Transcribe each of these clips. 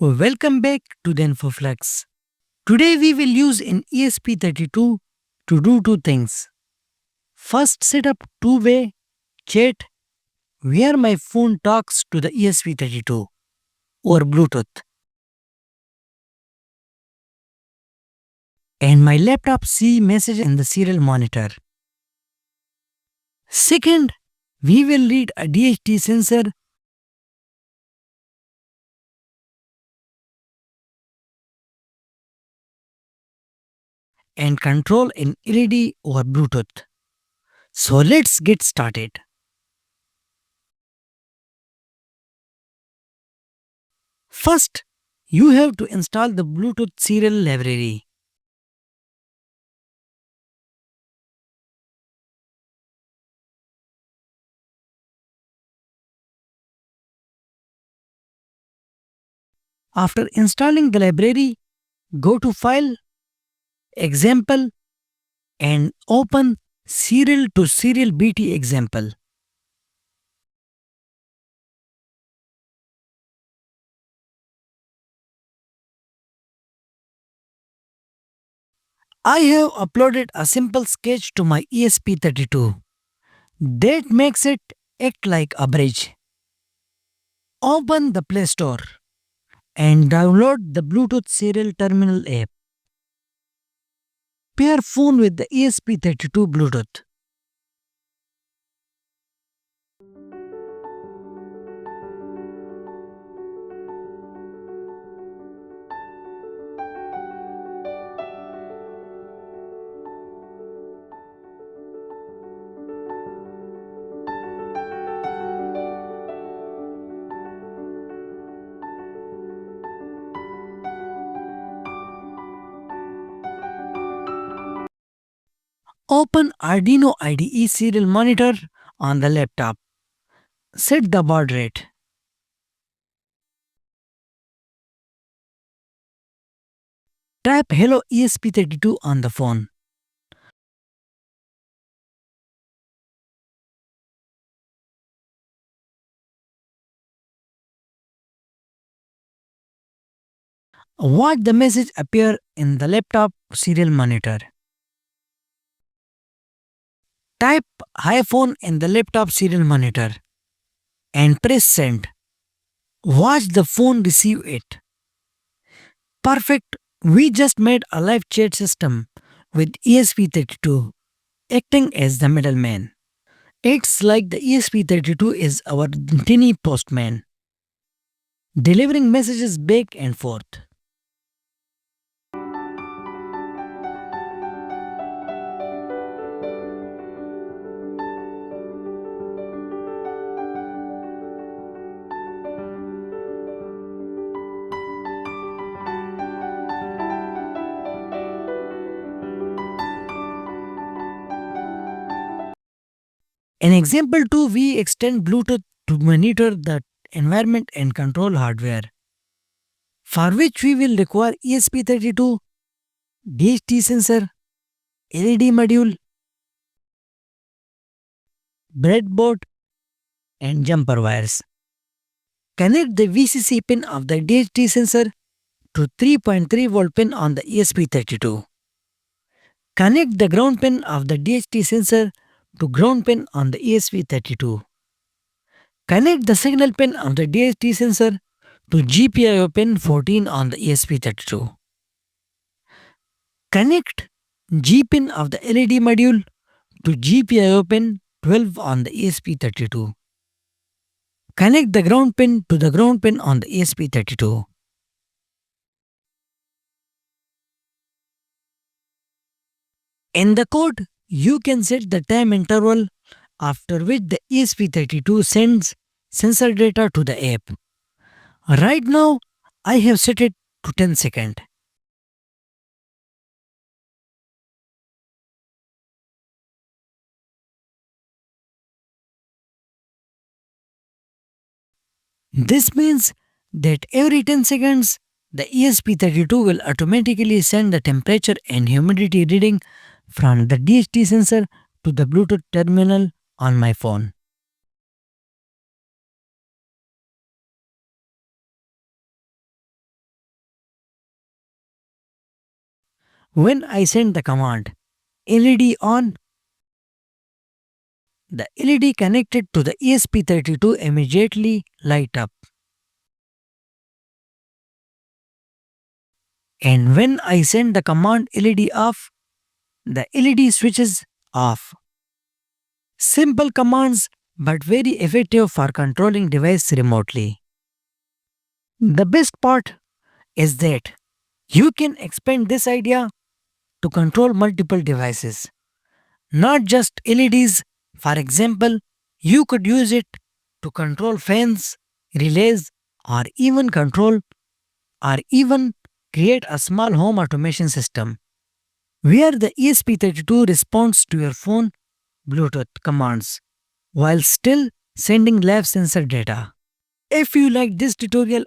Welcome back to the InfoFlex. Today we will use an ESP32 to do two things. First, set up two-way chat where my phone talks to the ESP32 over Bluetooth and my laptop see message in the serial monitor. Second, we will read a DHT sensor and control an LED over Bluetooth. So let's get started. First, you have to install the Bluetooth serial library. After installing the library, go to File, Example, and open Serial to Serial BT example. I have uploaded a simple sketch to my ESP32 that makes it act like a bridge. Open the Play Store and download the Bluetooth Serial Terminal app. Pair phone with the ESP32 Bluetooth. Open Arduino IDE serial monitor on the laptop. Set the baud rate. Tap Hello ESP32 on the phone. Watch the message appear in the laptop serial monitor. Type Hi phone in the laptop serial monitor and press send. Watch the phone receive it. Perfect! We just made a live chat system with ESP32 acting as the middleman. It's like the ESP32 is our tiny postman, delivering messages back and forth. In example 2, we extend Bluetooth to monitor the environment and control hardware, for which we will require ESP32, DHT sensor, LED module, breadboard, and jumper wires. Connect the VCC pin of the DHT sensor to 3.3 volt pin on the ESP32. Connect the ground pin of the DHT sensor to ground pin on the ESP32. Connect the signal pin of the DHT sensor to GPIO pin 14 on the ESP32. Connect G pin of the LED module to GPIO pin 12 on the ESP32. Connect the ground pin to the ground pin on the ESP32. In the code, you can set the time interval after which the ESP32 sends sensor data to the app. Right now, I have set it to 10 seconds. This means that every 10 seconds, the ESP32 will automatically send the temperature and humidity reading from the DHT sensor to the Bluetooth terminal on my phone. When I send the command LED on, the LED connected to the ESP32 immediately light up. And when I send the command LED off, the LED switches off. Simple commands but very effective for controlling device remotely. The best part is that you can expand this idea to control multiple devices, not just LEDs. For example, you could use it to control fans, relays, or even create a small home automation system where the ESP32 responds to your phone Bluetooth commands while still sending lab sensor data. If you liked this tutorial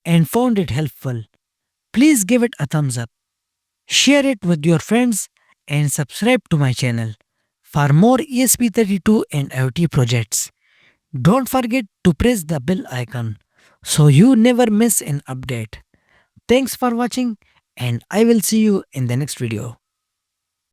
and found it helpful, please give it a thumbs up, share it with your friends, and subscribe to my channel for more ESP32 and IoT projects. Don't forget to press the bell icon so you never miss an update. Thanks for watching, and I will see you in the next video.